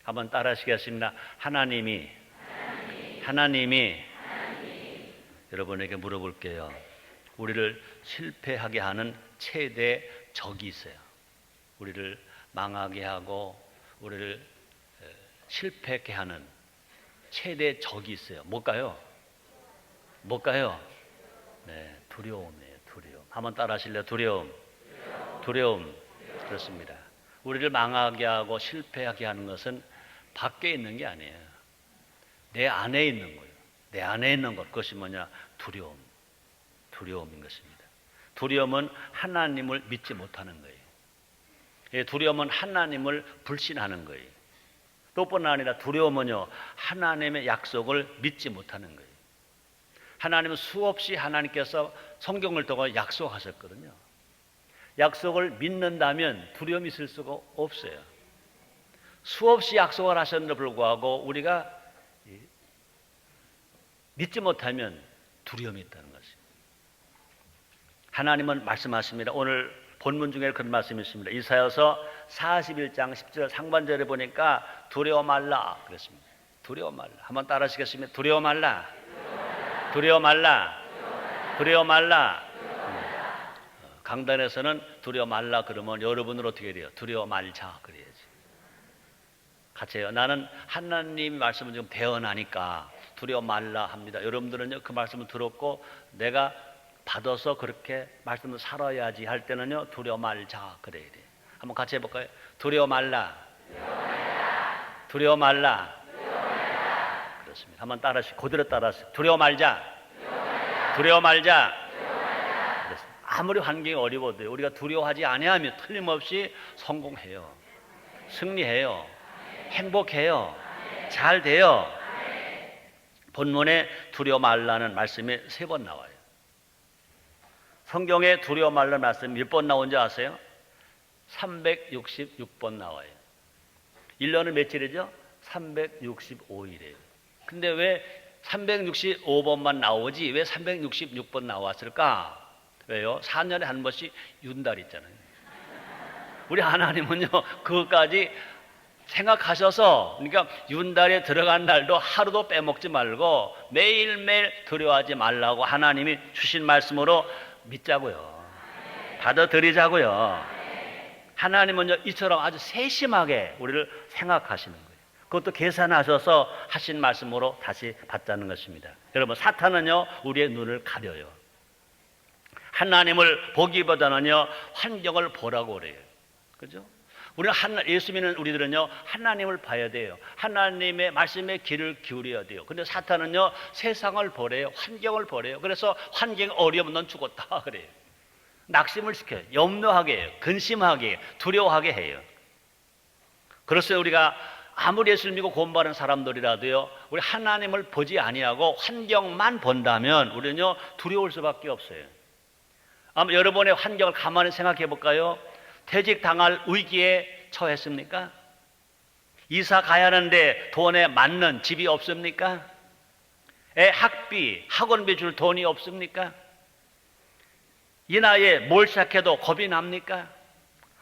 한번 따라 하시겠습니다. 하나님이 여러분에게 물어볼게요. 우리를 실패하게 하는 최대 적이 있어요. 우리를 망하게 하고 우리를 실패하게 하는 최대 적이 있어요. 뭘까요? 네, 두려움이에요. 두려움. 한번 따라 하실래요? 두려움. 그렇습니다. 우리를 망하게 하고 실패하게 하는 것은 밖에 있는 게 아니에요. 내 안에 있는 거예요. 내 안에 있는 것. 그것이 뭐냐? 두려움인 것입니다. 두려움은 하나님을 믿지 못하는 거예요. 두려움은 하나님을 불신하는 거예요. 또뿐만 아니라 두려움은요, 하나님의 약속을 믿지 못하는 거예요. 하나님은 수없이 하나님께서 성경을 통해 약속하셨거든요. 약속을 믿는다면 두려움이 있을 수가 없어요. 수없이 약속을 하셨는데 불구하고 우리가 믿지 못하면 두려움이 있다는 것입니다. 하나님은 말씀하십니다. 오늘 본문 중에 그런 말씀이 있습니다. 이사야서 41장 10절 상반절에 보니까 두려워 말라 그랬습니다. 두려워 말라. 한번 따라 하시겠습니다. 두려워 말라. 강단에서는 두려워 말라 그러면 여러분은 어떻게 돼요? 두려워 말자 그래야지. 같이 해요. 나는 하나님 말씀을 좀 대언하니까 두려워 말라 합니다. 여러분들은요, 그 말씀을 들었고 내가 받아서 그렇게 말씀을 살아야지 할 때는요, 두려워 말자 그래야 돼. 한번 같이 해볼까요? 두려워 말라. 그렇습니다. 한번 따라하시고 그대로 따라하세요. 두려워 말자. 아무리 환경이 어려워도 우리가 두려워하지 아니하면 틀림없이 성공해요. 승리해요. 행복해요. 잘 돼요. 본문에 두려워 말라는 말씀이 3번 나와요. 성경에 두려워 말라는 말씀이 몇 번 나온지 아세요? 366번 나와요. 1년은 며칠이죠? 365일이에요. 근데 왜 365번만 나오지 왜 366번 나왔을까? 왜요? 4년에 한 번씩 윤달 있잖아요. 우리 하나님은요, 그것까지 생각하셔서, 그러니까 윤달에 들어간 날도 하루도 빼먹지 말고 매일매일 두려워하지 말라고 하나님이 주신 말씀으로 믿자고요. 받아들이자고요. 하나님은요, 이처럼 아주 세심하게 우리를 생각하시는 거예요. 그것도 계산하셔서 하신 말씀으로 다시 받자는 것입니다. 여러분, 사탄은요, 우리의 눈을 가려요. 하나님을 보기보다는요, 환경을 보라고 그래요. 그죠? 우리는 예수 믿는 우리들은요, 하나님을 봐야 돼요. 하나님의 말씀에 귀를 기울여야 돼요. 근데 사탄은요, 세상을 보래요. 환경을 보래요. 그래서 환경이 어려우면 넌 죽었다 그래요. 낙심을 시켜요. 염려하게 해요. 근심하게 해요. 두려워하게 해요. 그래서 우리가 아무리 예수를 믿고 공부하는 사람들이라도요, 우리 하나님을 보지 아니하고 환경만 본다면 우리는요, 두려울 수밖에 없어요. 아마 여러분의 환경을 가만히 생각해 볼까요? 퇴직 당할 위기에 처했습니까? 이사 가야 하는데 돈에 맞는 집이 없습니까? 애 학비, 학원비 줄 돈이 없습니까? 이 나이에 뭘 시작해도 겁이 납니까?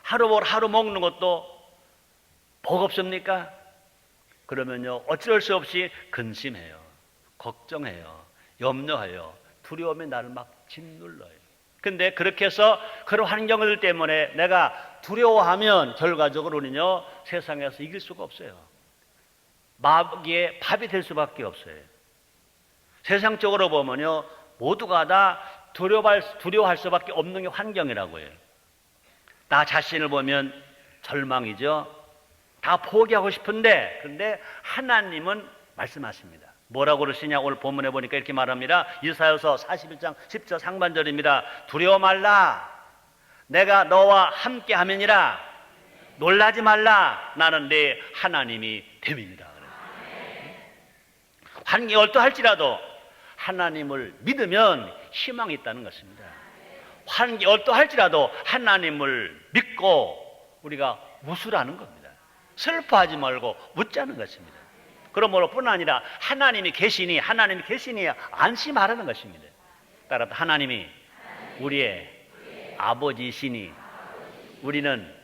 하루 먹는 것도 버겁습니까? 그러면요, 어쩔 수 없이 근심해요. 걱정해요. 염려해요. 두려움이 나를 막 짓눌러요. 근데 그렇게 해서 그런 환경들 때문에 내가 두려워하면 결과적으로는요, 세상에서 이길 수가 없어요. 마귀의 밥이 될 수밖에 없어요. 세상적으로 보면요, 모두가 다 두려워할 수밖에 없는 게 환경이라고 해요. 나 자신을 보면 절망이죠. 다 포기하고 싶은데, 근데 하나님은 말씀하십니다. 뭐라고 그러시냐? 오늘 본문에 보니까 이렇게 말합니다. 이사야서 41장 10절 상반절입니다. 두려워 말라. 내가 너와 함께 함이니라. 놀라지 말라. 나는 내 하나님이 됨입니다. 환경이 어떠할지라도 하나님을 믿으면 희망이 있다는 것입니다. 환경이 어떠할지라도 하나님을 믿고 우리가 웃으라는 겁니다. 슬퍼하지 말고 웃자는 것입니다. 그러므로 뿐 아니라 하나님이 계시니 안심하라는 것입니다. 따라서 하나님이 우리의 아버지시니 우리는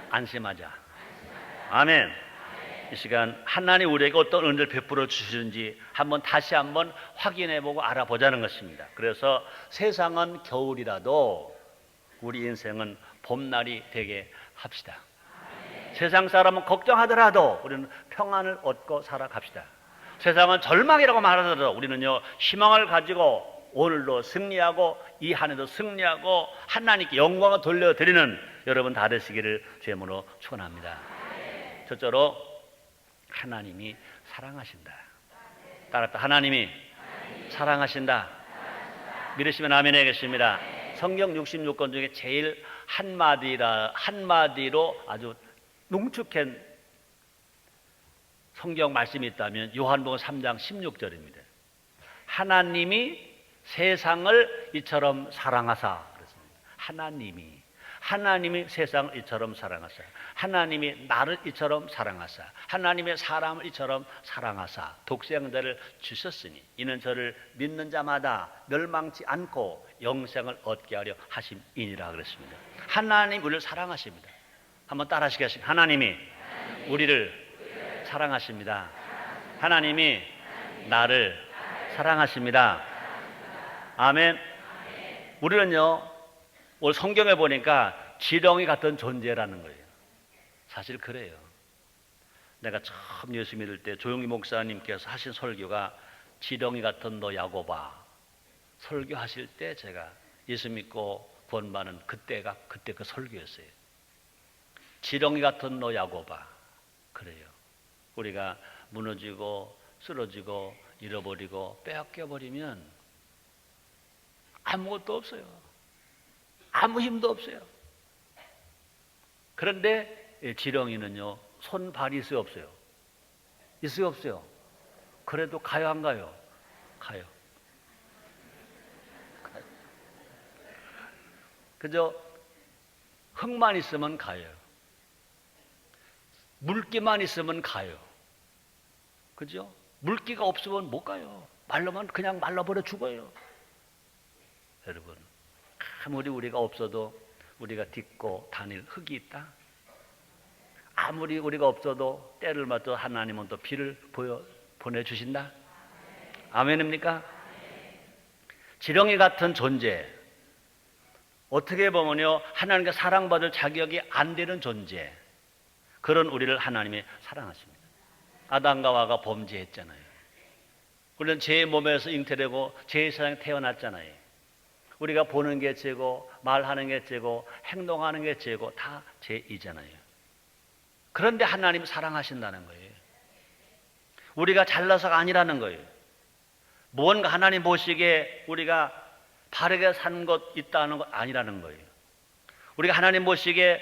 안심하자. 아멘. 이 시간 하나님 우리에게 어떤 은혜를 베풀어 주시는지 다시 한번 확인해보고 알아보자는 것입니다. 그래서 세상은 겨울이라도 우리 인생은 봄날이 되게 합시다. 세상 사람은 걱정하더라도 우리는 평안을 얻고 살아갑시다. 세상은 절망이라고 말하더라도 우리는요 희망을 가지고 오늘도 승리하고 이 한 해도 승리하고 하나님께 영광을 돌려드리는 여러분 다 되시기를 주님으로 축원합니다. 첫째로 하나님이 사랑하신다. 따라서 하나님이 사랑하신다. 믿으시면 아멘 하겠습니다. 성경 66권 중에 제일 한마디로 아주 농축한 성경 말씀이 있다면 요한복음 3장 16절입니다. 하나님이 세상을 이처럼 사랑하사 그랬습니다. 하나님이 세상을 이처럼 사랑하사, 하나님이 나를 이처럼 사랑하사, 하나님의 사람을 이처럼 사랑하사 독생자를 주셨으니 이는 저를 믿는 자마다 멸망치 않고 영생을 얻게 하려 하심이니라 그랬습니다. 하나님 우리를 사랑하십니다. 한번 따라 하시겠습니다. 하나님이 우리를 사랑하십니다. 하나님이 나를 사랑하십니다. 아멘. 우리는요 오늘 성경에 보니까 지렁이 같은 존재라는 거예요. 사실 그래요. 내가 처음 예수 믿을 때 조용희 목사님께서 하신 설교가 지렁이 같은 너 야고바 설교하실 때 제가 예수 믿고 구원받은 그때 그 설교였어요. 지렁이 같은 너 야고바. 그래요. 우리가 무너지고 쓰러지고 잃어버리고 빼앗겨버리면 아무것도 없어요. 아무 힘도 없어요. 그런데 지렁이는요 손발이 있어요 없어요? 있어요 없어요? 그래도 가요 안 가요? 가요. 그저 흙만 있으면 가요. 물기만 있으면 가요. 그죠? 물기가 없으면 못 가요. 말로만 그냥 말라버려 죽어요. 여러분 아무리 우리가 없어도 우리가 딛고 다닐 흙이 있다. 아무리 우리가 없어도 때를 맞춰 하나님은 또 비를 보내주신다. 아멘입니까? 지렁이 같은 존재, 어떻게 보면요 하나님께 사랑받을 자격이 안 되는 존재, 그런 우리를 하나님이 사랑하십니다. 아담과 하와가 범죄했잖아요. 우리는 제 몸에서 잉태되고 제 세상에 태어났잖아요. 우리가 보는 게 죄고 말하는 게 죄고 행동하는 게 죄고 다 죄이잖아요. 그런데 하나님 사랑하신다는 거예요. 우리가 잘나서가 아니라는 거예요. 뭔가 하나님 보시기에 우리가 바르게 산 것 있다는 것 아니라는 거예요. 우리가 하나님 보시기에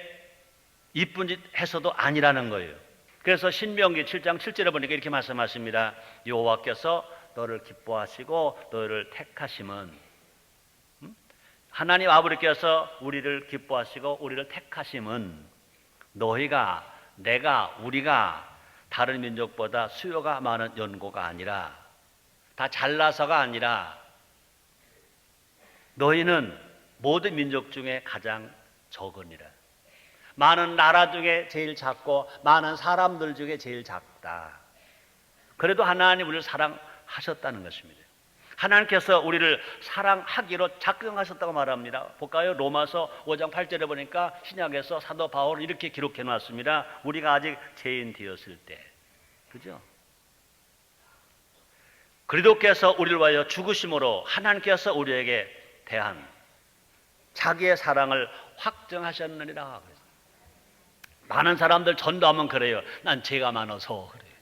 이쁜 짓 해서도 아니라는 거예요. 그래서 신명기 7장 7절에 보니까 이렇게 말씀하십니다. 여호와께서 너를 기뻐하시고 너를 택하심은, 하나님 아버지께서 우리를 기뻐하시고 우리를 택하심은 너희가, 내가, 우리가 다른 민족보다 수요가 많은 연고가 아니라, 다 잘나서가 아니라 너희는 모든 민족 중에 가장 적으니라. 많은 나라 중에 제일 작고 많은 사람들 중에 제일 작다. 그래도 하나님 우리를 사랑하셨다는 것입니다. 하나님께서 우리를 사랑하기로 작정하셨다고 말합니다. 볼까요? 로마서 5장 8절에 보니까 신약에서 사도 바울은 이렇게 기록해 놨습니다. 우리가 아직 죄인 되었을 때, 그죠? 그리스도께서 우리를 위하여 죽으심으로 하나님께서 우리에게 대한 자기의 사랑을 확정하셨느니라. 많은 사람들 전도하면 그래요. 난 죄가 많아서 그래요.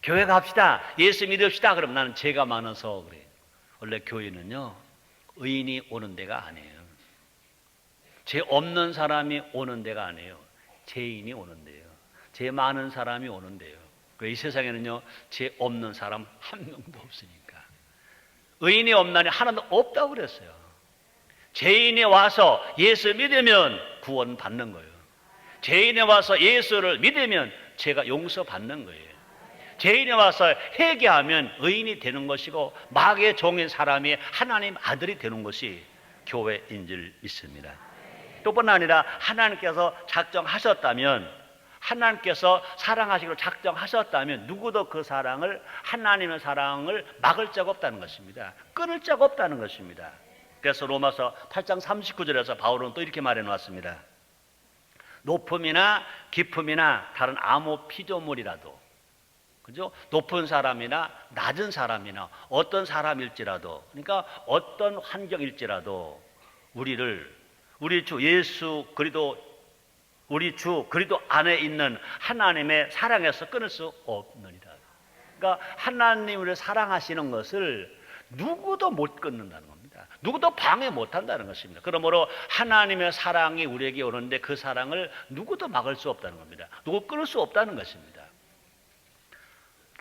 교회 갑시다, 예수 믿읍시다, 그럼 나는 죄가 많아서 그래요. 원래 교회는요 의인이 오는 데가 아니에요. 죄 없는 사람이 오는 데가 아니에요. 죄인이 오는 데요. 죄 많은 사람이 오는 데요. 이 세상에는요 죄 없는 사람 한 명도 없으니까. 의인이 없나니 하나도 없다고 그랬어요. 죄인이 와서 예수 믿으면 구원 받는 거예요. 죄인이 와서 예수를 믿으면 죄가 용서받는 거예요. 죄인이 와서 회개하면 의인이 되는 것이고 마귀의 종인 사람이 하나님 아들이 되는 것이 교회인 줄 믿습니다. 또뿐 아니라 하나님께서 작정하셨다면 하나님께서 사랑하시기로 작정하셨다면 누구도 그 사랑을, 하나님의 사랑을 막을 자가 없다는 것입니다. 끊을 자가 없다는 것입니다. 그래서 로마서 8장 39절에서 바울은 또 이렇게 말해 놓았습니다. 높음이나 깊음이나 다른 아무 피조물이라도, 그죠? 높은 사람이나 낮은 사람이나 어떤 사람일지라도, 그러니까 어떤 환경일지라도 우리 주 예수 그리스도, 우리 주 그리스도 안에 있는 하나님의 사랑에서 끊을 수 없느니라. 그러니까 하나님을 사랑하시는 것을 누구도 못 끊는다는 겁니다. 누구도 방해 못 한다는 것입니다. 그러므로 하나님의 사랑이 우리에게 오는데 그 사랑을 누구도 막을 수 없다는 겁니다. 누구 끊을 수 없다는 것입니다.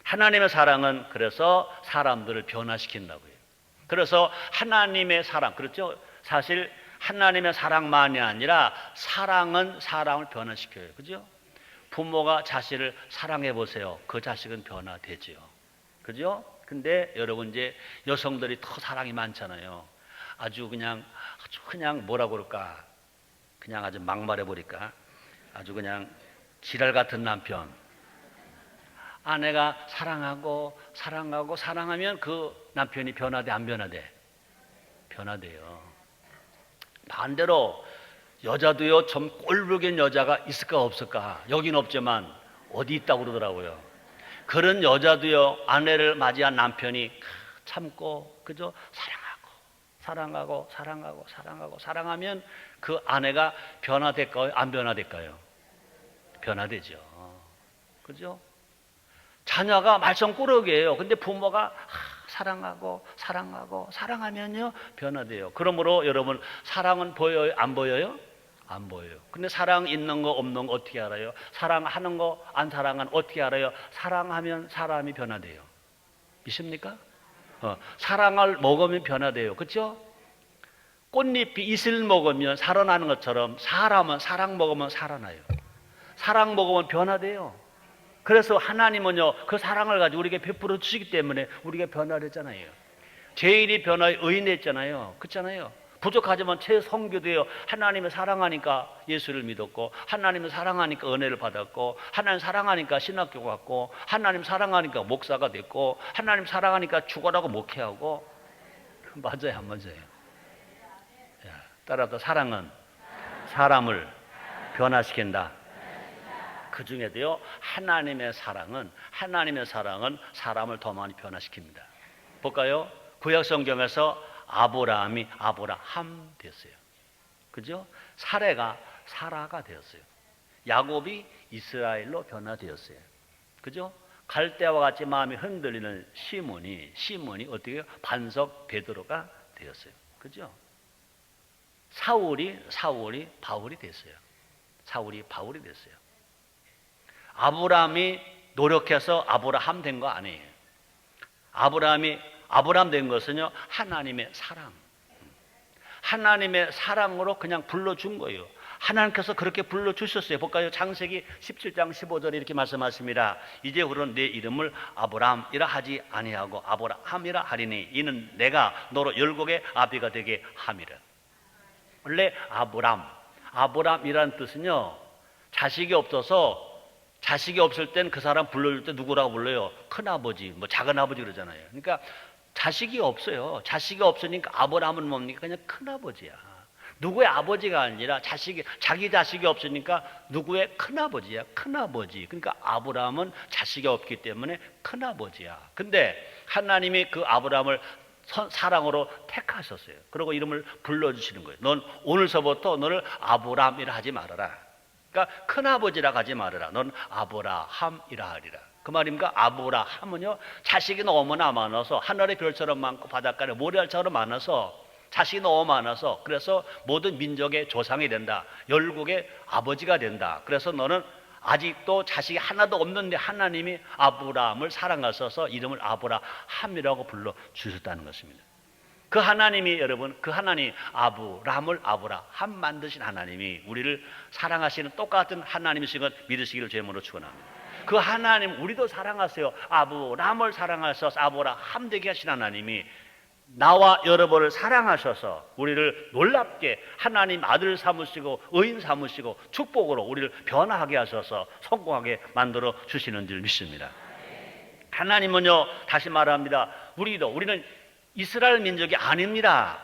하나님의 사랑은 그래서 사람들을 변화시킨다고요. 그래서 하나님의 사랑, 그렇죠? 사실 하나님의 사랑만이 아니라 사랑은 사람을 변화시켜요. 그죠? 부모가 자식을 사랑해 보세요. 그 자식은 변화되죠. 그죠? 근데 여러분 이제 여성들이 더 사랑이 많잖아요. 아주 그냥 뭐라고 그럴까? 그냥 아주 막말해 버릴까? 아주 그냥 지랄 같은 남편. 아내가 사랑하면 그 남편이 변화돼, 안 변화돼? 변화돼요. 반대로 여자도요, 좀 꼴불견 여자가 있을까 없을까? 여긴 없지만 어디 있다고 그러더라고요. 그런 여자도요, 아내를 맞이한 남편이 참고, 그죠? 사랑하면 그 아내가 변화될까요? 안 변화될까요? 변화되죠. 그죠? 자녀가 말썽꾸러기예요. 근데 부모가 사랑하면요 변화돼요. 그러므로 여러분, 사랑은 보여요? 안 보여요? 안 보여요. 근데 사랑 있는 거 없는 거 어떻게 알아요? 사랑하는 거 안 사랑하는 어떻게 알아요? 사랑하면 사람이 변화돼요. 믿습니까? 사랑을 먹으면 변화돼요. 그렇죠? 꽃잎이 이슬 먹으면 살아나는 것처럼 사람은 사랑 먹으면 살아나요. 사랑 먹으면 변화돼요. 그래서 하나님은요, 그 사랑을 가지고 우리에게 베풀어 주시기 때문에 우리가 변화를 했잖아요. 죄인이 변화에 의인했잖아요. 그렇잖아요. 부족하지만 최성교도요, 하나님을 사랑하니까 예수를 믿었고, 하나님을 사랑하니까 은혜를 받았고, 하나님 사랑하니까 신학교 갔고, 하나님 사랑하니까 목사가 됐고, 하나님 사랑하니까 죽어라고 목회하고. 맞아요, 안 맞아요? 따라서 사랑은 사람을 변화시킨다. 그 중에도요, 하나님의 사랑은 사람을 더 많이 변화시킵니다. 볼까요? 구약 성경에서 아브라함이 아브라함 됐어요. 그죠? 사레가 사라가 되었어요. 야곱이 이스라엘로 변화되었어요. 그죠? 갈대와 같이 마음이 흔들리는 시몬이 어떻게 해요? 반석 베드로가 되었어요. 그죠? 사울이 바울이 됐어요. 아브라함이 노력해서 아브라함 된 거 아니에요. 아브라함 된 것은요, 하나님의 사랑으로 그냥 불러준 거예요. 하나님께서 그렇게 불러주셨어요. 볼까요? 창세기 17장 15절에 이렇게 말씀하십니다. 이제후로는 내 이름을 아브라함이라 하지 아니하고 아브라함이라 하리니 이는 내가 너로 열국의 아비가 되게 함이라. 원래 아브람이라는 뜻은요, 자식이 없을 땐 그 사람 불러줄 때 누구라고 불러요? 큰아버지, 작은아버지 그러잖아요. 그러니까 자식이 없어요. 자식이 없으니까 아브람은 뭡니까? 그냥 큰아버지야. 누구의 아버지가 아니라 자기 자식이 없으니까 누구의 큰아버지야. 큰아버지. 그러니까 아브람은 자식이 없기 때문에 큰아버지야. 근데 하나님이 그 아브람을 사랑으로 택하셨어요. 그리고 이름을 불러주시는 거예요. 넌 오늘서부터 너를 아브람이라 하지 말아라. 그러니까 큰아버지라 하지 말아라. 넌 아브라함이라 하리라. 그 말입니까? 아브라함은요, 자식이 너무나 많아서 하늘의 별처럼 많고 바닷가의 모래알처럼 많아서 자식이 너무 많아서 그래서 모든 민족의 조상이 된다. 열국의 아버지가 된다. 그래서 너는 아직도 자식이 하나도 없는데 하나님이 아브라함을 사랑하셔서 이름을 아브라함이라고 불러주셨다는 것입니다. 그 하나님이 여러분, 그 하나님 아브라함을 아브라함 만드신 하나님이 우리를 사랑하시는 똑같은 하나님이신 것 믿으시기를 제목으로 축원합니다. 그 하나님 우리도 사랑하세요. 아브라함을 사랑하셔서 아브라함 되게 하신 하나님이 나와 여러분을 사랑하셔서 우리를 놀랍게 하나님 아들 삼으시고 의인 삼으시고 축복으로 우리를 변화하게 하셔서 성공하게 만들어 주시는 줄 믿습니다. 하나님은요, 다시 말합니다. 우리는 이스라엘 민족이 아닙니다.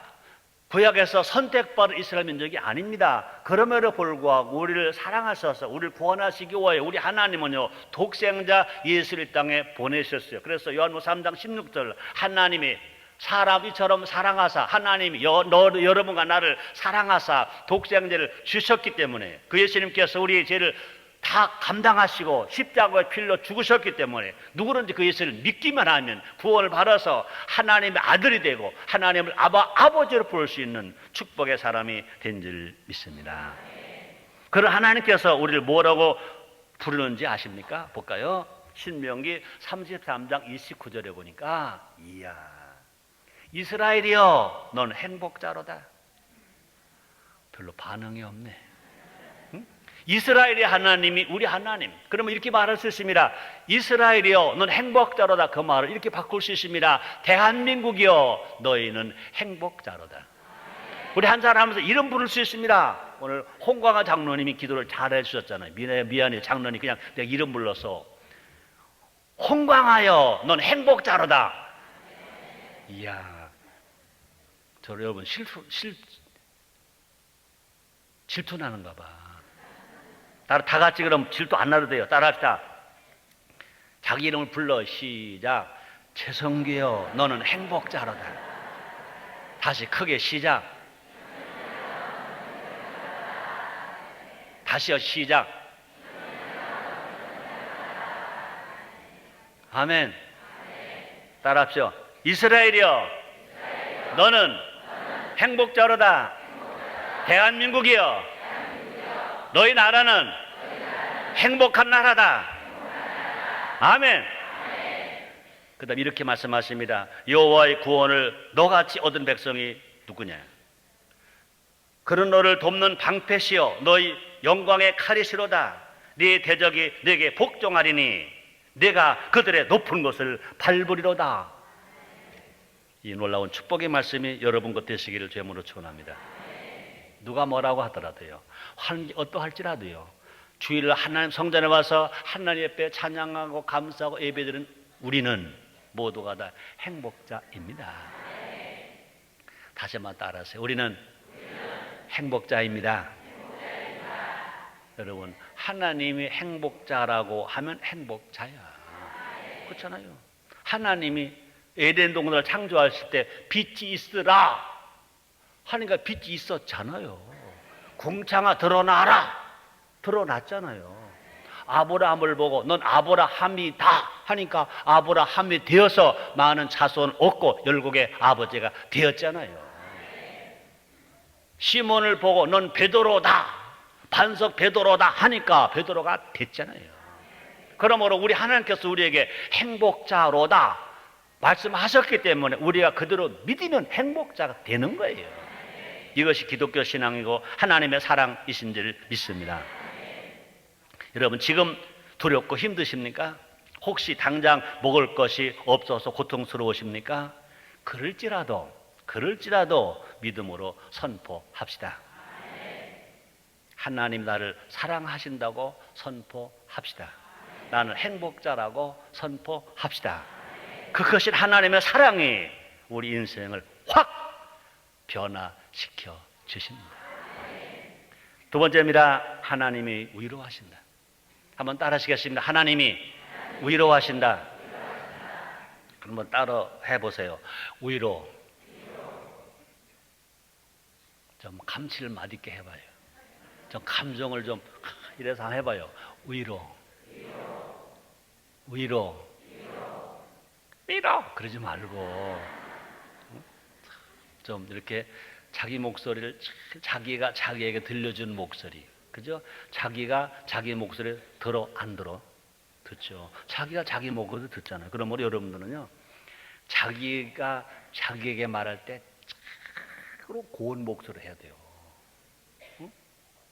구약에서 선택받은 이스라엘 민족이 아닙니다. 그럼에도 불구하고 우리를 사랑하셔서 우리를 구원하시기 위하여 우리 하나님은요, 독생자 예수를 땅에 보내셨어요. 그래서 요한복음 3장 16절 하나님이 사람이처럼 사랑하사 하나님이 여러분과 나를 사랑하사 독생자를 주셨기 때문에 그 예수님께서 우리의 죄를 다 감당하시고 십자가의 필로 죽으셨기 때문에 누구든지 그 예수를 믿기만 하면 구원을 받아서 하나님의 아들이 되고 하나님을 아버지로 부를 수 있는 축복의 사람이 된 줄 믿습니다. 그런 하나님께서 우리를 뭐라고 부르는지 아십니까? 볼까요? 신명기 33장 29절에 보니까 이야 이스라엘이여 넌 행복자로다. 별로 반응이 없네. 이스라엘의 하나님이 우리 하나님. 그러면 이렇게 말할 수 있습니다. 이스라엘이여 넌 행복자로다. 그 말을 이렇게 바꿀 수 있습니다. 대한민국이여 너희는 행복자로다. 우리 한 사람 하면서 이름 부를 수 있습니다. 오늘 홍광아 장로님이 기도를 잘해 주셨잖아요. 미안해 장로님 그냥 내가 이름 불러서 홍광아여 넌 행복자로다. 이야 저 여러분 질투 나는가 봐. 다 같이 그럼 질투 안 나도 돼요. 따라합시다. 자기 이름을 불러 시작. 최성규여 너는 행복자로다. 다시 크게 시작. 다시요 시작. 아멘. 따라합시오. 이스라엘이여 너는 행복자로다. 대한민국이여 너희 나라는 행복한 나라다. 아멘. 그 다음 이렇게 말씀하십니다. 여호와의 구원을 너같이 얻은 백성이 누구냐? 그런 너를 돕는 방패시여 너희 영광의 칼이시로다. 네 대적이 네게 복종하리니 네가 그들의 높은 것을 밟으리로다. 이 놀라운 축복의 말씀이 여러분 것 되시기를 죄물로 축원합니다. 누가 뭐라고 하더라도요, 어떠할지라도요, 주일을 하나님 성전에 와서 하나님 앞에 찬양하고 감사하고 예배드리는 우리는 모두가 다 행복자입니다. 다시 한번 따라하세요. 우리는 행복자입니다. 여러분, 하나님이 행복자라고 하면 행복자야. 그렇잖아요. 하나님이 에덴 동산을 창조하실 때 빛이 있으라 하니까 빛이 있었잖아요. 궁창아 드러나라 드러났잖아요. 아브라함을 보고 넌 아브라함이다 하니까 아브라함이 되어서 많은 자손을 얻고 열국의 아버지가 되었잖아요. 시몬을 보고 넌 베드로다 반석 베드로다 하니까 베드로가 됐잖아요. 그러므로 우리 하나님께서 우리에게 행복자로다 말씀하셨기 때문에 우리가 그대로 믿으면 행복자가 되는 거예요. 이것이 기독교 신앙이고 하나님의 사랑이신 줄 믿습니다. 여러분 지금 두렵고 힘드십니까? 혹시 당장 먹을 것이 없어서 고통스러우십니까? 그럴지라도 믿음으로 선포합시다. 하나님 나를 사랑하신다고 선포합시다. 나는 행복자라고 선포합시다. 그것이 하나님의 사랑이 우리 인생을 확 변화시켜 주십니다. 두 번째입니다. 하나님이 위로하신다. 한번 따라 하시겠습니다. 하나님이 위로하신다. 한번 따라 해보세요. 위로. 좀 감칠맛 있게 해봐요. 좀 감정을 좀 이래서 해봐요. 위로. 그러지 말고 좀 이렇게 자기 목소리를 자기가 자기에게 들려준 목소리, 그죠? 자기가 자기 목소리를 들어 안 들어? 듣죠. 자기가 자기 목소리 듣잖아요. 그러므로 여러분들은요, 자기가 자기에게 말할 때 참으로 고운 목소리를 해야 돼요. 응?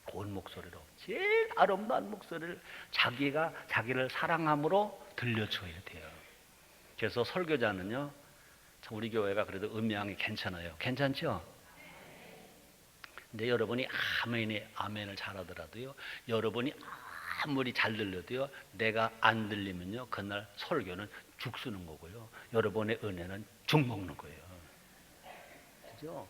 고운 목소리로 제일 아름다운 목소리를 자기가 자기를 사랑함으로 들려줘야 돼요. 그래서 설교자는요, 우리 교회가 그래도 음향이 괜찮아요. 괜찮죠? 근데 여러분이 아멘이 아멘을 잘하더라도요, 여러분이 아무리 잘 들려도요, 내가 안 들리면요, 그날 설교는 죽 쓰는 거고요, 여러분의 은혜는 죽 먹는 거예요. 그죠?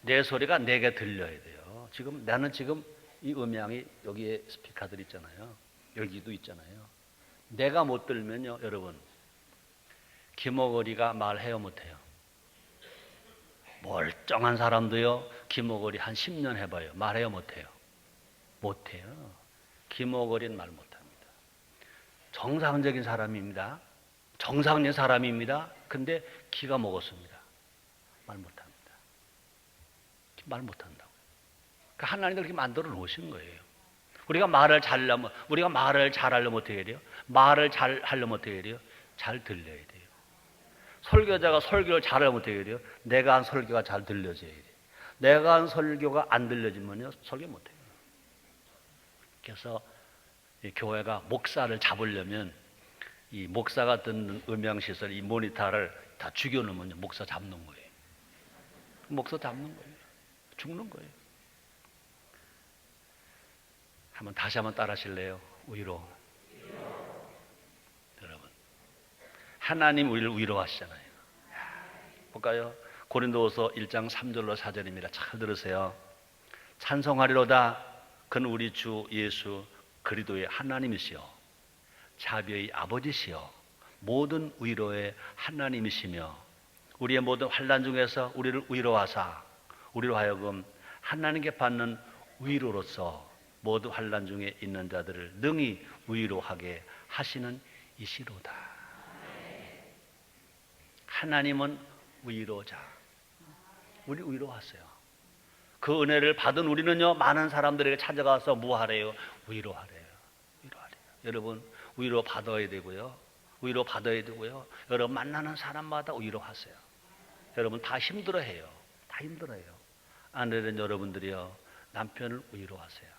내 소리가 내게 들려야 돼요. 지금 나는 지금 이 음향이 여기에 스피커들 있잖아요. 여기도 있잖아요. 내가 못 들면요, 여러분, 김어거리가 말해요, 못해요? 멀쩡한 사람도요, 김어거리 한 10년 해봐요. 말해요, 못해요? 못해요. 김어거리는 말 못합니다. 정상적인 사람입니다. 정상적인 사람입니다. 근데 기가 먹었습니다. 말 못합니다. 말 못한다고. 그러니까 하나님 그렇게 만들어 놓으신 거예요. 우리가 말을 잘하려면 어떻게 해야 돼요? 말을 잘 하려면 어떻게 해야 돼요? 잘 들려야 돼요. 설교자가 설교를 잘하려면 어떻게 해야 돼요? 내가 한 설교가 잘 들려져야 돼요. 내가 한 설교가 안 들려지면요, 설교 못해요. 그래서 이 교회가 목사를 잡으려면 이 목사가 듣는 음향시설, 이 모니터를 다 죽여놓으면 목사 잡는 거예요. 목사 잡는 거예요. 죽는 거예요. 다시 한번 따라 하실래요? 위로. 여러분, 하나님 우리를 위로하시잖아요. 볼까요? 고린도후서 1장 3절로 4절입니다. 잘 들으세요. 찬송하리로다. 그는 우리 주 예수 그리스도의 하나님이시여 자비의 아버지시여 모든 위로의 하나님이시며 우리의 모든 환난 중에서 우리를 위로하사 우리로 하여금 하나님께 받는 위로로서 모든 환난 중에 있는 자들을 능히 위로하게 하시는 이시로다. 하나님은 위로자. 우리 위로하세요. 그 은혜를 받은 우리는요, 많은 사람들에게 찾아가서 뭐 하래요? 위로하래요. 위로하래요. 여러분, 위로 받아야 되고요. 위로 받아야 되고요. 여러분 만나는 사람마다 위로하세요. 여러분 다 힘들어해요. 다 힘들어요. 아내는 여러분들이요, 남편을 위로하세요.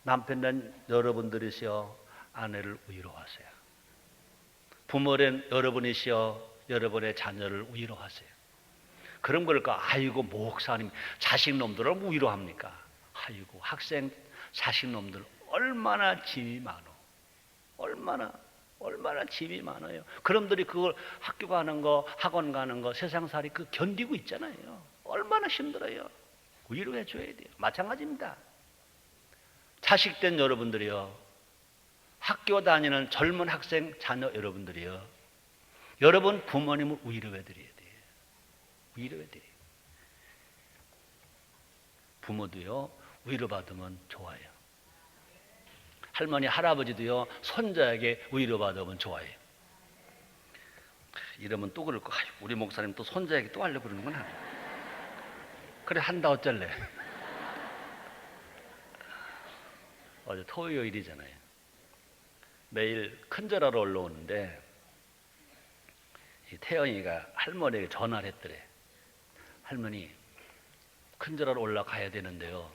남편은 여러분들이시여 아내를 위로하세요. 부모는 여러분이시여 여러분의 자녀를 위로하세요. 그런 걸까? 아이고 목사님 자식놈들을 위로합니까? 아이고 학생 자식놈들 얼마나 짐이 많어. 얼마나 짐이 많아요. 그놈들이 그걸 학교 가는 거, 학원 가는 거, 세상살이 그 견디고 있잖아요. 얼마나 힘들어요. 위로해 줘야 돼요. 마찬가지입니다. 자식된 여러분들이요, 학교 다니는 젊은 학생 자녀 여러분들이요, 여러분 부모님을 위로해 드려야 돼요. 위로해 드려요. 부모도요, 위로받으면 좋아요. 할머니, 할아버지도요, 손자에게 위로받으면 좋아해요. 이러면 또 그럴 거, 우리 목사님 또 손자에게 또 하려고 그러는구나. 그래, 한다 어쩔래. 어제 토요일이잖아요. 매일 큰절하러 올라오는데 태영이가 할머니에게 전화를 했더래. 할머니, 큰절하러 올라가야 되는데요,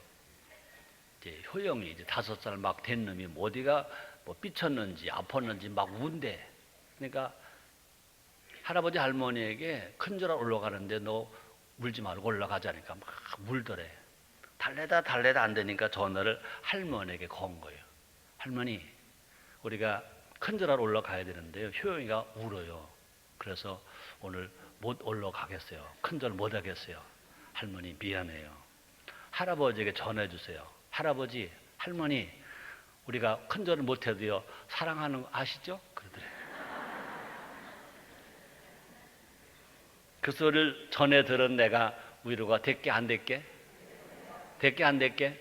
이제 효영이 이제 5살 막 된 놈이 어디가 뭐 삐쳤는지 아팠는지 막 운대. 그러니까 할아버지 할머니에게 큰절하러 올라가는데 너 울지 말고 올라가자니까 막 울더래. 달래다 안 되니까 전화를 할머니에게 건 거예요. 할머니, 우리가 큰절하러 올라가야 되는데요, 효영이가 울어요. 그래서 오늘 못 올라가겠어요. 큰절 못 하겠어요. 할머니 미안해요. 할아버지에게 전해 주세요. 할아버지, 할머니, 우리가 큰절을 못 해도요, 사랑하는 거 아시죠? 그러더래. 그 소리를 전해 들은 내가 위로가 됐게 안 됐게? 됐게 안 됐게?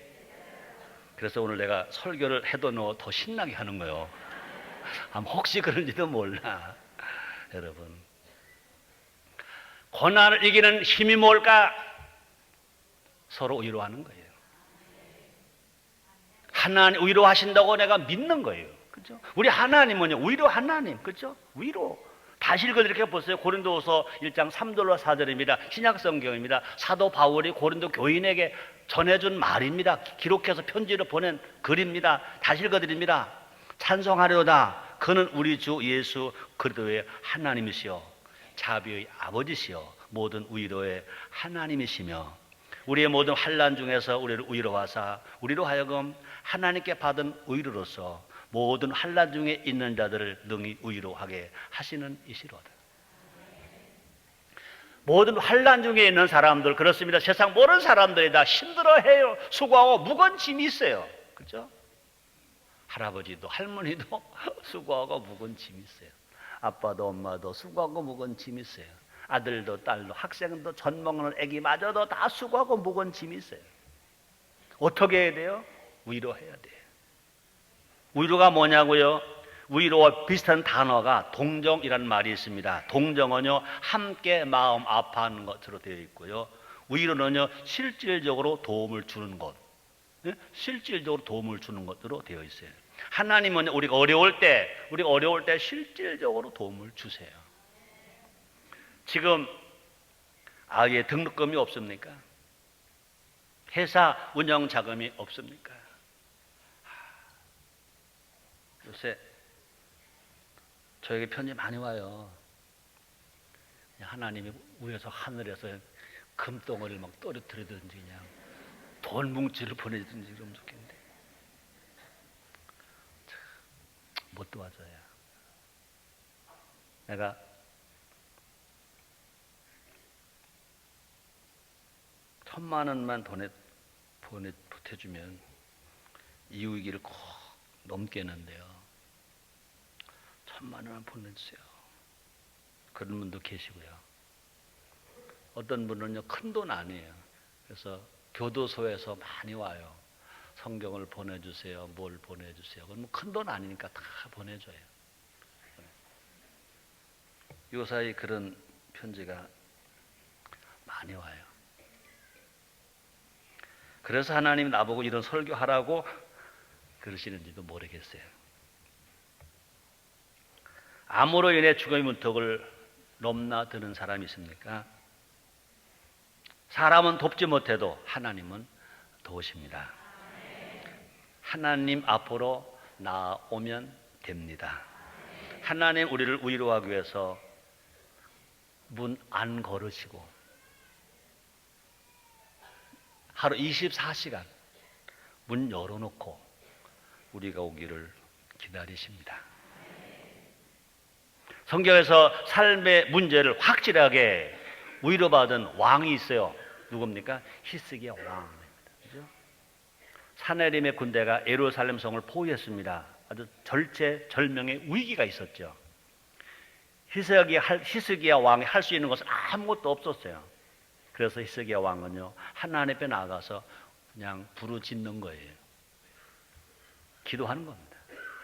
그래서 오늘 내가 설교를 해도 너 더 신나게 하는 거예요. 혹시 그런지도 몰라. 여러분, 고난을 이기는 힘이 뭘까? 서로 위로하는 거예요. 하나님 위로하신다고 내가 믿는 거예요. 그죠? 우리 하나님은요, 위로 하나님. 그죠? 위로. 다시 읽어드릴게요. 보세요. 고린도후서 1장 3절로 4절입니다. 신약 성경입니다. 사도 바울이 고린도 교인에게 전해준 말입니다. 기록해서 편지로 보낸 글입니다. 다시 읽어드립니다. 찬송하려다. 그는 우리 주 예수 그리스도의 하나님이시여 자비의 아버지시여 모든 위로의 하나님이시며 우리의 모든 환난 중에서 우리를 위로하사 우리로 하여금 하나님께 받은 위로로서 모든 환난 중에 있는 자들을 능히 위로하게 하시는 이시로다. 모든 환난 중에 있는 사람들, 그렇습니다. 세상 모든 사람들이 다 힘들어해요. 수고하고 무거운 짐이 있어요. 그렇죠? 할아버지도 할머니도 수고하고 무거운 짐이 있어요. 아빠도 엄마도 수고하고 무거운 짐이 있어요. 아들도 딸도 학생도 전먹는 애기마저도 다 수고하고 무거운 짐이 있어요. 어떻게 해야 돼요? 위로해야 돼요. 위로가 뭐냐고요? 위로와 비슷한 단어가 동정이라는 말이 있습니다. 동정은요, 함께 마음 아파하는 것으로 되어 있고요. 위로는요, 실질적으로 도움을 주는 것. 실질적으로 도움을 주는 것으로 되어 있어요. 하나님은 우리가 어려울 때 실질적으로 도움을 주세요. 지금 아이의 등록금이 없습니까? 회사 운영 자금이 없습니까? 요새 저에게 편지 많이 와요. 하나님이 위에서 하늘에서 금덩어리를 막 떨어뜨리든지 그냥 돈 뭉치를 보내든지 그러면 좋겠는데 못 도와줘요. 내가 천만 원만 보태주면 이웃기를 꼭 넘겠는데요. 천만 원만 보내주세요. 그런 분도 계시고요. 어떤 분은요, 큰 돈 아니에요. 그래서 교도소에서 많이 와요. 성경을 보내주세요. 뭘 보내주세요. 그건 큰 돈 아니니까 다 보내줘요. 요사이 그런 편지가 많이 와요. 그래서 하나님이 나보고 이런 설교하라고 그러시는지도 모르겠어요. 암으로 인해 죽음의 문턱을 넘나드는 사람이 있습니까? 사람은 돕지 못해도 하나님은 도우십니다. 하나님 앞으로 나오면 됩니다. 하나님 우리를 위로하기 위해서 문 안 걸으시고 하루 24시간 문 열어놓고 우리가 오기를 기다리십니다. 성경에서 삶의 문제를 확실하게 위로받은 왕이 있어요. 누굽니까? 히스기야 왕입니다. 그죠? 사내림의 군대가 예루살렘 성을 포위했습니다. 아주 절체절명의 위기가 있었죠. 히스기야 왕이 할 수 있는 것은 아무것도 없었어요. 그래서 히스기야 왕은요, 하나님 앞에 나가서 그냥 부르짖는 거예요. 기도하는 겁니다.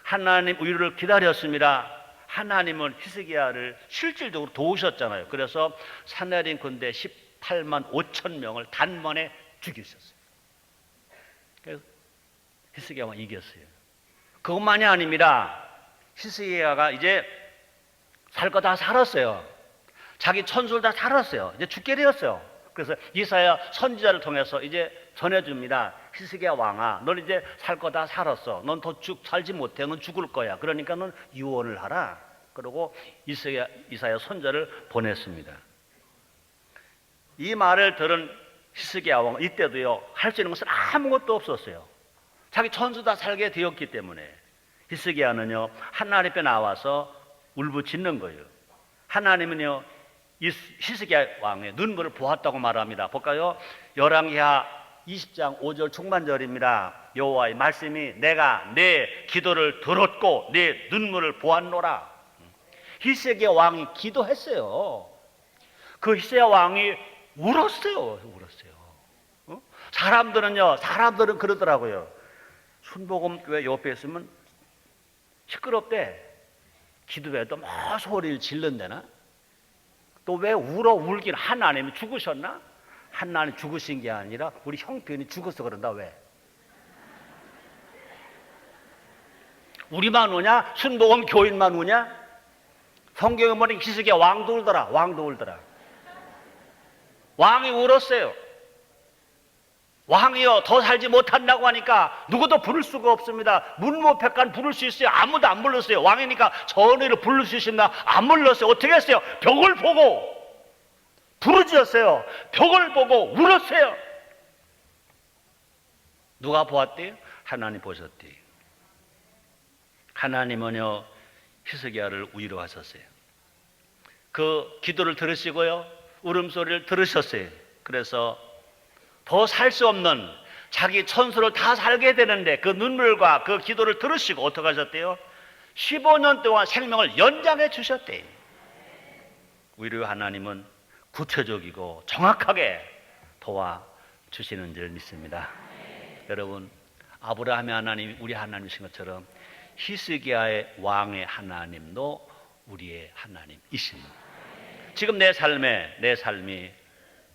하나님 위로를 기다렸습니다. 하나님은 히스기야를 실질적으로 도우셨잖아요. 그래서 사내림 군대 18만 5천 명을 단번에 죽이셨어요. 그래서 히스기야 왕이 이겼어요. 그것만이 아닙니다. 히스기야가 이제 살 거 다 살았어요. 자기 천술 다 살았어요. 이제 죽게 되었어요. 그래서 이사야 선지자를 통해서 이제 전해줍니다. 히스기야 왕아, 넌 이제 살 거 다 살았어. 넌 더 살지 못해. 넌 죽을 거야. 그러니까 넌 유언을 하라. 그러고 이사야 선지자를 보냈습니다. 이 말을 들은 히스기야 왕 이때도요, 할 수 있는 것은 아무것도 없었어요. 자기 천수 다 살게 되었기 때문에 히스기야는요, 하나님 앞에 나와서 울부짖는 거예요. 하나님은요, 히스기야 왕의 눈물을 보았다고 말합니다. 볼까요? 열왕기하 20장 5절 중반절입니다. 여호와의 말씀이 내가 내 기도를 들었고 내 눈물을 보았노라. 히스기야 왕이 기도했어요. 그 히스기야 왕이 울었어요. 사람들은 그러더라고요. 순복음교회 옆에 있으면 시끄럽대. 기도해도 뭐 소리를 질른대나? 또 왜 울긴 하나님이 죽으셨나? 하나님 죽으신 게 아니라 우리 형편이 죽어서 그런다. 왜? 우리만 우냐? 순복음 교인만 우냐? 성경에 보니 히스기야 왕도 울더라. 왕이 울었어요. 왕이요 더 살지 못한다고 하니까 누구도 부를 수가 없습니다. 문무백관 부를 수 있어요? 아무도 안 불렀어요. 왕이니까 전의를 부를 수 있습니다. 안 불렀어요. 어떻게 했어요? 벽을 보고 부르짖었어요. 벽을 보고 울었어요. 누가 보았대요? 하나님 보셨대요. 하나님은요 히스기야를 위로하셨어요. 그 기도를 들으시고요 울음소리를 들으셨어요. 그래서 더 살 수 없는 자기 천수를 다 살게 되는데 그 눈물과 그 기도를 들으시고 어떻게 하셨대요? 15년 동안 생명을 연장해 주셨대요. 위로 하나님은 구체적이고 정확하게 도와주시는 줄 믿습니다. 여러분, 아브라함의 하나님이 우리 하나님이신 것처럼 히스기야의 왕의 하나님도 우리의 하나님이십니다. 지금 내 삶이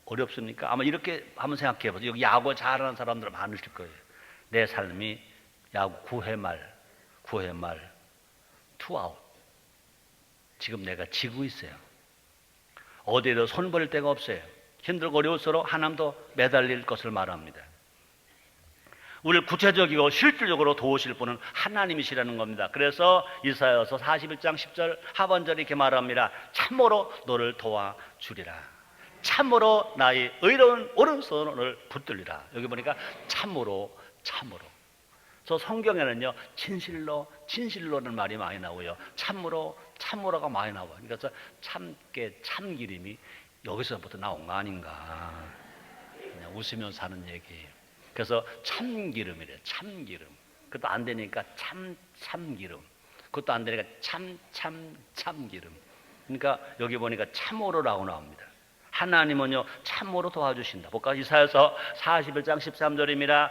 어렵습니까? 아마 이렇게 한번 생각해 보세요. 여기 야구 잘하는 사람들 많으실 거예요. 내 삶이 야구 9회 말 투아웃. 지금 내가 지고 있어요. 어디에도 손 벌릴 데가 없어요. 힘들고 어려울수록 하나님도 매달릴 것을 말합니다. 우리를 구체적이고 실질적으로 도우실 분은 하나님이시라는 겁니다. 그래서 이사야서 41장 10절 하반절에 이렇게 말합니다. 참으로 너를 도와주리라. 참으로 나의 의로운 오른손을 붙들리라. 여기 보니까 참으로. 저 성경에는요 진실로는 말이 많이 나오고요. 참으로가 많이 나와요. 그래서 참기름이 여기서부터 나온 거 아닌가. 그냥 웃으면서 하는 얘기예요. 그래서 참기름이래요. 참기름. 그것도 안 되니까 참기름. 그것도 안 되니까 참기름. 그러니까 여기 보니까 참으로라고 나옵니다. 하나님은요 참으로 도와주신다. 볼까? 이사야서 41장 13절입니다.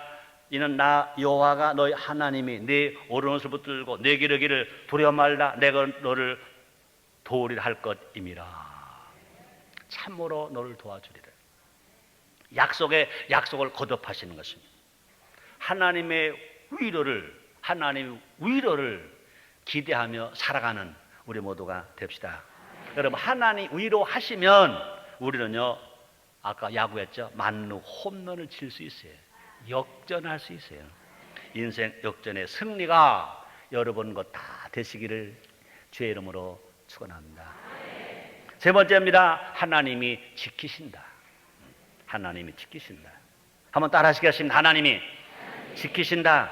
이는 나 여호와가 너희 하나님이 네 오른손을 붙들고 내 기르기를 두려워 말라. 내가 너를 도우리라 할 것임이라. 참으로 너를 도와주리라. 약속을 거듭하시는 것입니다. 하나님의 위로를 기대하며 살아가는 우리 모두가 됩시다. 여러분, 하나님 위로하시면 우리는요 아까 야구했죠. 만루 홈런을 칠 수 있어요. 역전할 수 있어요. 인생 역전의 승리가 여러분 것 다 되시기를 주의 이름으로 축원합니다. 세 번째입니다. 하나님이 지키신다. 한번 따라 하시겠습니다. 하나님이 지키신다.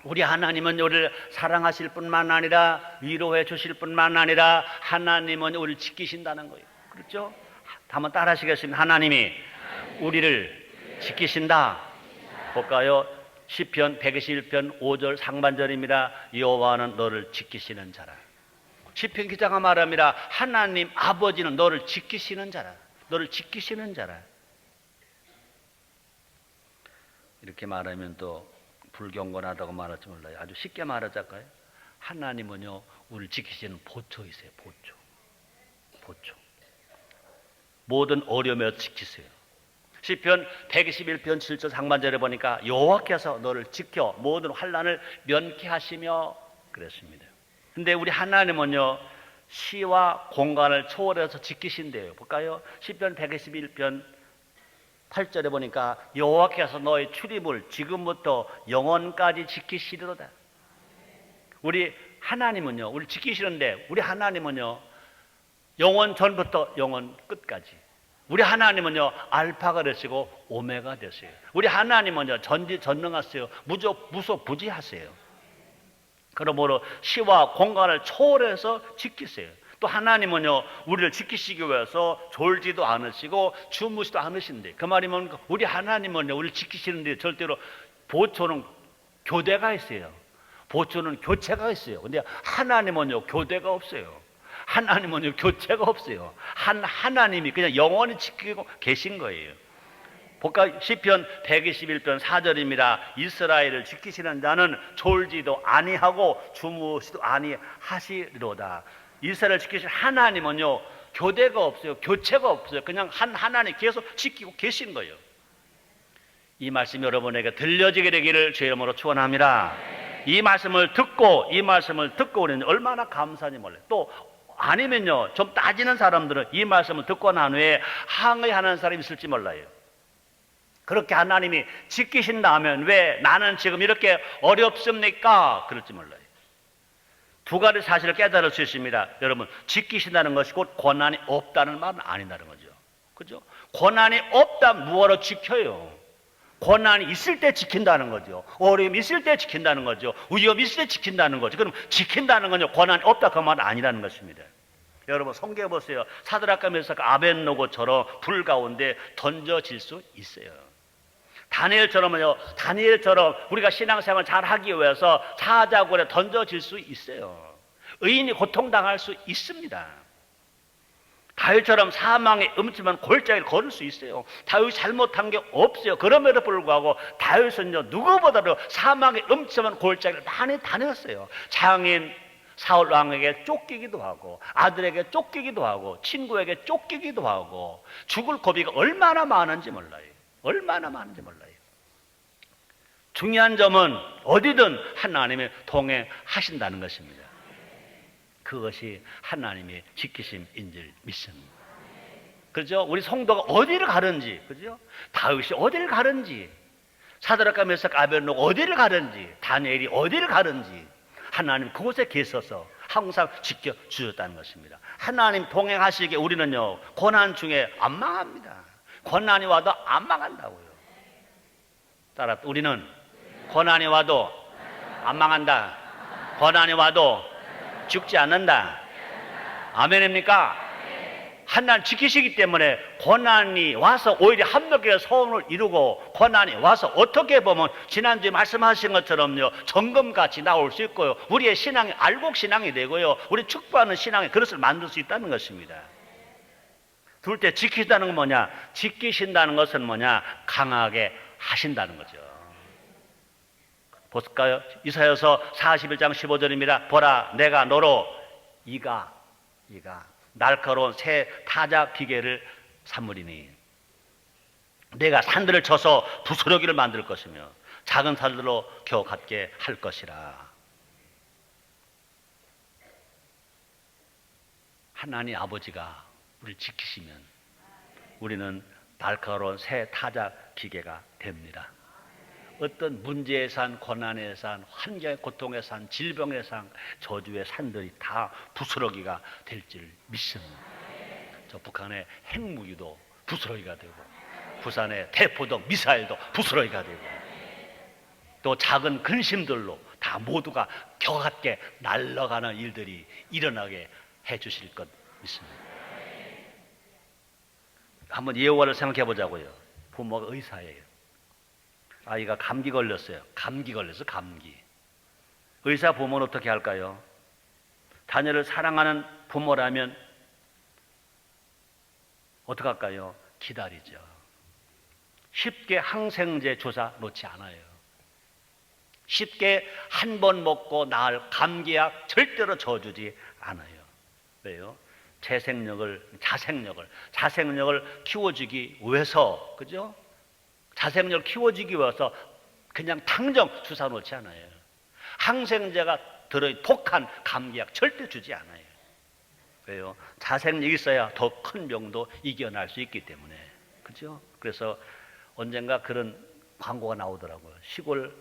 우리 하나님은 우리를 사랑하실 뿐만 아니라 위로해 주실 뿐만 아니라 하나님은 우리를 지키신다는 거예요. 그렇죠? 한번 따라 하시겠습니다. 하나님이 우리를 지키신다. 볼까요? 시편 121편 5절 상반절입니다. 여호와는 너를 지키시는 자라. 시편 기자가 말합니다. 하나님 아버지는 너를 지키시는 자라. 이렇게 말하면 또 불경건하다고 말할지 몰라요. 아주 쉽게 말하자까요? 하나님은요 우리를 지키시는 보초이세요. 보초. 모든 어려움에서 지키세요. 시편 121편 7절 상반절에 보니까 여호와께서 너를 지켜 모든 환난을 면케 하시며 그랬습니다. 근데 우리 하나님은요 시와 공간을 초월해서 지키신대요. 볼까요? 시편 121편 8절에 보니까 여호와께서 너의 출입을 지금부터 영원까지 지키시리로다. 우리 하나님은요 우리 지키시는데 우리 하나님은요 영원 전부터 영원 끝까지. 우리 하나님은요 알파가 되시고 오메가 되세요. 우리 하나님은요 전지전능하세요. 무소부지하세요. 그러므로 시와 공간을 초월해서 지키세요. 또 하나님은요 우리를 지키시기 위해서 졸지도 않으시고 주무시도 않으신데, 그 말이면 우리 하나님은요 우리를 지키시는데 절대로 보초는 교대가 있어요. 보초는 교체가 있어요. 근데 하나님은요 교대가 없어요. 하나님은요 교체가 없어요. 하나님이 그냥 영원히 지키고 계신 거예요. 볼까? 시편 121편 4절입니다. 이스라엘을 지키시는 자는 졸지도 아니하고 주무시도 아니하시리로다. 이스라엘을 지키신 하나님은요 교대가 없어요. 교체가 없어요. 그냥 하나님 계속 지키고 계신 거예요. 이 말씀 여러분에게 들려지게 되기를 주의 이름으로 축원합니다. 이 말씀을 듣고 우리는 얼마나 감사한지 몰라요. 또 아니면요 좀 따지는 사람들은 이 말씀을 듣고 난 후에 항의하는 사람이 있을지 몰라요. 그렇게 하나님이 지키신다면 왜 나는 지금 이렇게 어렵습니까? 그럴지 몰라요. 두 가지 사실을 깨달을 수 있습니다. 여러분, 지키신다는 것이 곧 고난이 없다는 말은 아니다는 거죠. 그죠? 고난이 없다면 무엇으로 지켜요? 고난이 있을 때 지킨다는 거죠. 어려움이 있을 때 지킨다는 거죠. 위험이 있을 때 지킨다는 거죠. 그럼 지킨다는 건요, 고난이 없다 그 말은 아니라는 것입니다. 여러분, 성경에 보세요. 사드락과 메삭 아벳노고처럼 불 가운데 던져질 수 있어요. 다니엘처럼 우리가 신앙생활 잘 하기 위해서 사자굴에 던져질 수 있어요. 의인이 고통당할 수 있습니다. 다윗처럼 사망의 음침한 골짜기를 걸을 수 있어요. 다윗이 잘못한 게 없어요. 그럼에도 불구하고 다윗은요, 누구보다도 사망의 음침한 골짜기를 많이 다녔어요. 장인 사울 왕에게 쫓기기도 하고, 아들에게 쫓기기도 하고, 친구에게 쫓기기도 하고, 죽을 고비가 얼마나 많은지 몰라요. 얼마나 많은지 몰라요. 중요한 점은 어디든 하나님이 동행하신다는 것입니다. 그것이 하나님의 지키심인 줄 믿습니다. 그죠? 우리 성도가 어디를 가든지, 그죠? 다윗이 어디를 가든지, 사드락과 메삭 아벳노고 어디를 가든지, 다니엘이 어디를 가든지 하나님 그곳에 계셔서 항상 지켜주셨다는 것입니다. 하나님 동행하시기에 우리는요, 고난 중에 안 망합니다. 고난이 와도 안 망한다고요. 따라 우리는 고난이 와도 안 망한다. 고난이 와도 죽지 않는다. 아멘입니까? 하나님 지키시기 때문에 고난이 와서 오히려 합력의 소원을 이루고, 고난이 와서 어떻게 보면 지난주에 말씀하신 것처럼요, 점검같이 나올 수 있고요, 우리의 신앙이 알곡 신앙이 되고요, 우리 축복하는 신앙의 그릇을 만들 수 있다는 것입니다. 둘째, 지키신다는 건 뭐냐? 지키신다는 것은 뭐냐? 강하게 하신다는 거죠. 볼까요? 이사야서 41장 15절입니다. 보라, 내가 너로 이가 날카로운 새 타작 기계를 삼으리니 내가 산들을 쳐서 부스러기를 만들 것이며 작은 산들로 겨우 같게 할 것이라. 하나님 아버지가 우리를 지키시면 우리는 날카로운 새 타작 기계가 됩니다. 어떤 문제의 산, 고난의 산, 환경의 고통의 산, 질병의 산, 저주의 산들이 다 부스러기가 될 줄 믿습니다. 저 북한의 핵무기도 부스러기가 되고, 부산의 대포동 미사일도 부스러기가 되고, 또 작은 근심들로 다 모두가 겨같게 날아가는 일들이 일어나게 해주실 것 믿습니다. 한번 예화를 생각해 보자고요. 부모가 의사예요. 아이가 감기 걸렸어요. 감기. 의사 부모는 어떻게 할까요? 자녀를 사랑하는 부모라면 어떻게 할까요? 기다리죠. 쉽게 항생제 주사 놓지 않아요. 쉽게 한 번 먹고 나을 감기약 절대로 줘주지 않아요. 왜요? 자생력을 키워주기 위해서, 그죠? 자생력을 키워주기 위해서 그냥 당장 주사 놓지 않아요. 항생제가 들어있는 독한 감기약 절대 주지 않아요. 왜요? 자생력이 있어야 더 큰 병도 이겨낼 수 있기 때문에. 그죠? 그래서 언젠가 그런 광고가 나오더라고요. 시골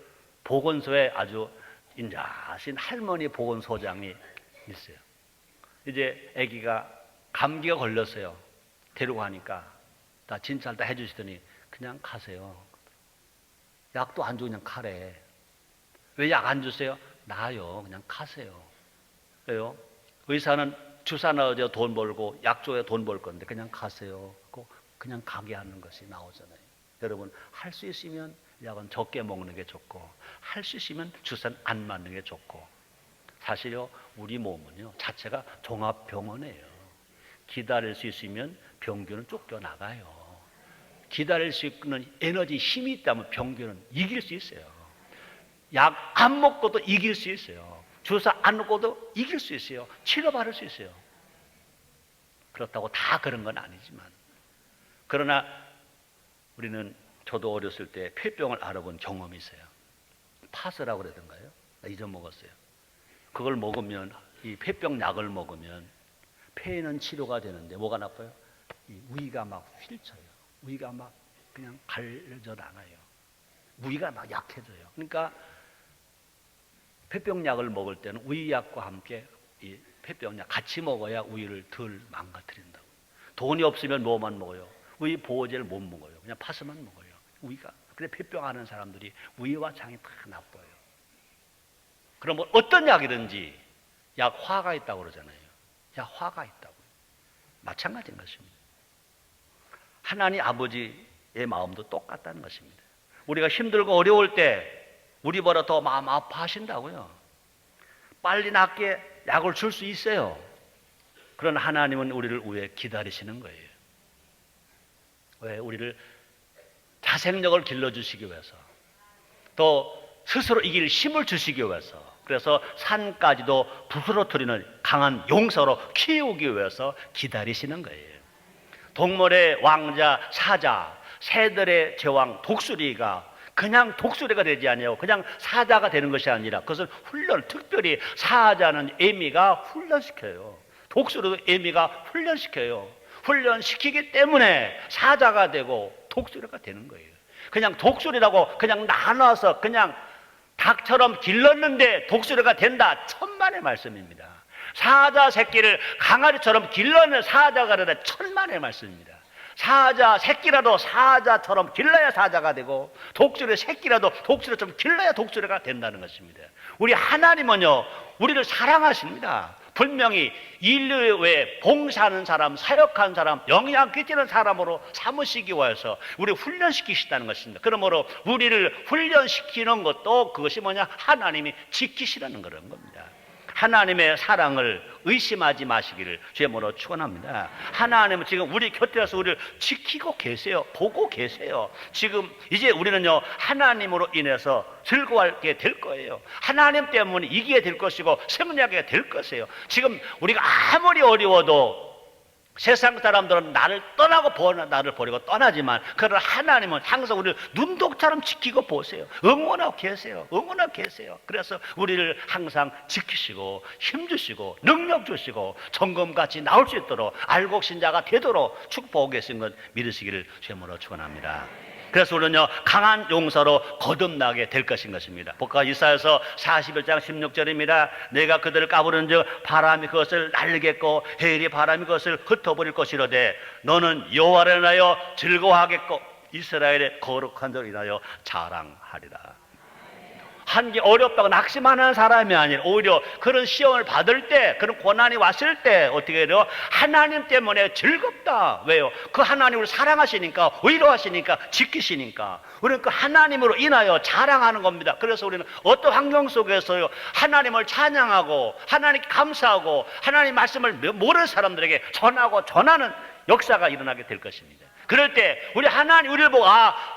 보건소에 아주 인자하신 할머니 보건소장이 있어요. 이제 아기가 감기가 걸렸어요. 데리고 가니까 다 진찰 다 해주시더니 그냥 가세요. 약도 안 주고 그냥 가래. 왜 약 안 주세요? 나요. 그냥 가세요. 왜요? 의사는 주사 넣어줘 돈 벌고 약 줘야 돈 벌 건데 그냥 가세요. 그냥 가게 하는 것이 나오잖아요. 여러분, 할 수 있으면 약은 적게 먹는 게 좋고, 할 수 있으면 주사는 안 맞는 게 좋고. 사실요, 우리 몸은요 자체가 종합병원이에요. 기다릴 수 있으면 병균은 쫓겨나가요. 기다릴 수 있는 에너지, 힘이 있다면 병균은 이길 수 있어요. 약 안 먹고도 이길 수 있어요. 주사 안 먹고도 이길 수 있어요. 치료받을 수 있어요. 그렇다고 다 그런 건 아니지만, 그러나 우리는, 저도 어렸을 때 폐병을 알아본 경험이 있어요. 파스라고 그러던가요? 나 잊어먹었어요. 그걸 먹으면, 이 폐병 약을 먹으면 폐는 치료가 되는데 뭐가 나빠요? 이 위가 막 휠쳐요. 위가 막 그냥 갈려져 나가요. 우위가 막 약해져요. 그러니까 폐병약을 먹을 때는 우위약과 함께 이 폐병약 같이 먹어야 우위를 덜 망가뜨린다고. 돈이 없으면 뭐만 먹어요? 우위 보호제를 못 먹어요. 그냥 파스만 먹어요. 우위가. 근데 폐병하는 사람들이 우위와 장이 다 나빠요. 그러면 어떤 약이든지 약 화가 있다고 그러잖아요. 약 화가 있다고. 마찬가지인 것입니다. 하나님 아버지의 마음도 똑같다는 것입니다. 우리가 힘들고 어려울 때 우리보다 더 마음 아파하신다고요. 빨리 낫게 약을 줄 수 있어요. 그러나 하나님은 우리를 위해 기다리시는 거예요. 왜? 우리를 자생력을 길러주시기 위해서, 또 스스로 이길 힘을 주시기 위해서, 그래서 산까지도 부스러뜨리는 강한 용사로 키우기 위해서 기다리시는 거예요. 동물의 왕자 사자, 새들의 제왕 독수리가 그냥 독수리가 되지 아니에요. 그냥 사자가 되는 것이 아니라 그것은 훈련, 특별히 사자는 애미가 훈련시켜요. 독수리도 애미가 훈련시켜요. 훈련시키기 때문에 사자가 되고 독수리가 되는 거예요. 그냥 독수리라고 그냥 나눠서 그냥 닭처럼 길렀는데 독수리가 된다. 천만의 말씀입니다. 사자 새끼를 강아지처럼 길러는 사자가 되다. 천만의 말씀입니다. 사자 새끼라도 사자처럼 길러야 사자가 되고 독수리 새끼라도 독수리처럼 길러야 독수리가 된다는 것입니다. 우리 하나님은요, 우리를 사랑하십니다. 분명히 인류에 봉사하는 사람, 사역하는 사람, 영향 끼치는 사람으로 삼으시기 위해서 우리를 훈련시키시다는 것입니다. 그러므로 우리를 훈련시키는 것도 그것이 뭐냐? 하나님이 지키시라는 그런 겁니다. 하나님의 사랑을 의심하지 마시기를 주의 이름으로 축원합니다. 하나님은 지금 우리 곁에서 우리를 지키고 계세요. 보고 계세요. 지금 이제 우리는요, 하나님으로 인해서 즐거워하게 될 거예요. 하나님 때문에 이기게 될 것이고 승리하게 될 것이에요. 지금 우리가 아무리 어려워도 세상 사람들은 나를 버리고 떠나지만, 그러나 하나님은 항상 우리를 눈독처럼 지키고 보세요. 응원하고 계세요. 응원하고 계세요. 그래서 우리를 항상 지키시고 힘주시고 능력 주시고 점검같이 나올 수 있도록 알곡 신자가 되도록 축복하고 계신 것 믿으시기를 주님으로 축원합니다. 그래서 우리는요, 강한 용사로 거듭나게 될 것인 것입니다. 복과 이사야서 41장 16절입니다. 내가 그들을 까부는 즉 바람이 그것을 날리겠고 해일이 바람이 그것을 흩어버릴 것이로되 너는 여호와를 인하여 즐거워하겠고 이스라엘의 거룩한 자를 인하여 자랑하리라. 한 게 어렵다고 낙심하는 사람이 아니라 오히려 그런 시험을 받을 때, 그런 고난이 왔을 때 어떻게 해요? 하나님 때문에 즐겁다. 왜요? 그 하나님을 사랑하시니까, 위로하시니까, 지키시니까 우리는 그 하나님으로 인하여 자랑하는 겁니다. 그래서 우리는 어떤 환경 속에서요, 하나님을 찬양하고 하나님께 감사하고 하나님 말씀을 모르는 사람들에게 전하는 역사가 일어나게 될 것입니다. 그럴 때 우리 하나님 우리를 보고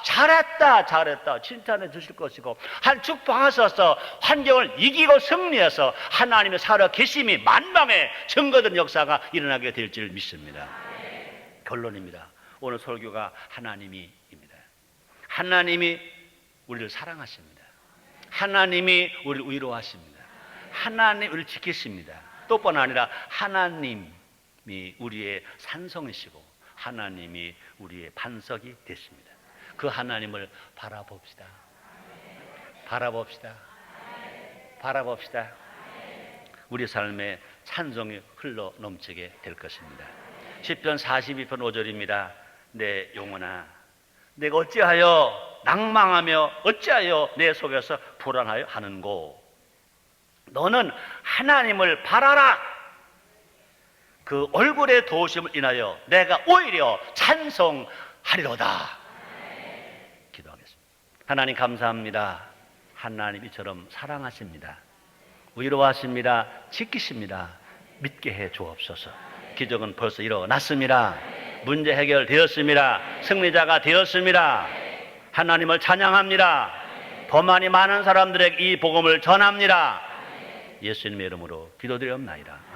잘했다 칭찬해 주실 것이고, 한 축복하셔서 환경을 이기고 승리해서 하나님의 살아 계심이 만방에 증거된 역사가 일어나게 될 줄 믿습니다. 결론입니다. 오늘 설교가 하나님이입니다. 하나님이 우리를 사랑하십니다. 하나님이 우리를 위로하십니다. 하나님이 우리를 지키십니다. 또뿐 아니라 하나님이 우리의 산성이시고 하나님이 우리의 반석이 되십니다. 그 하나님을 바라봅시다. 바라봅시다. 우리 삶에 찬송이 흘러 넘치게 될 것입니다. 시편 42편 5절입니다. 내 영혼아, 내가 어찌하여 낭망하며 어찌하여 내 속에서 불안하여 하는고. 너는 하나님을 바라라. 그 얼굴의 도우심을 인하여 내가 오히려 찬송하리로다. 기도하겠습니다. 하나님 감사합니다. 하나님 이처럼 사랑하십니다. 위로하십니다. 지키십니다. 믿게 해 주옵소서. 기적은 벌써 일어났습니다. 문제 해결되었습니다. 승리자가 되었습니다. 하나님을 찬양합니다. 더 많은 사람들에게 이 복음을 전합니다. 예수님의 이름으로 기도드리옵나이다.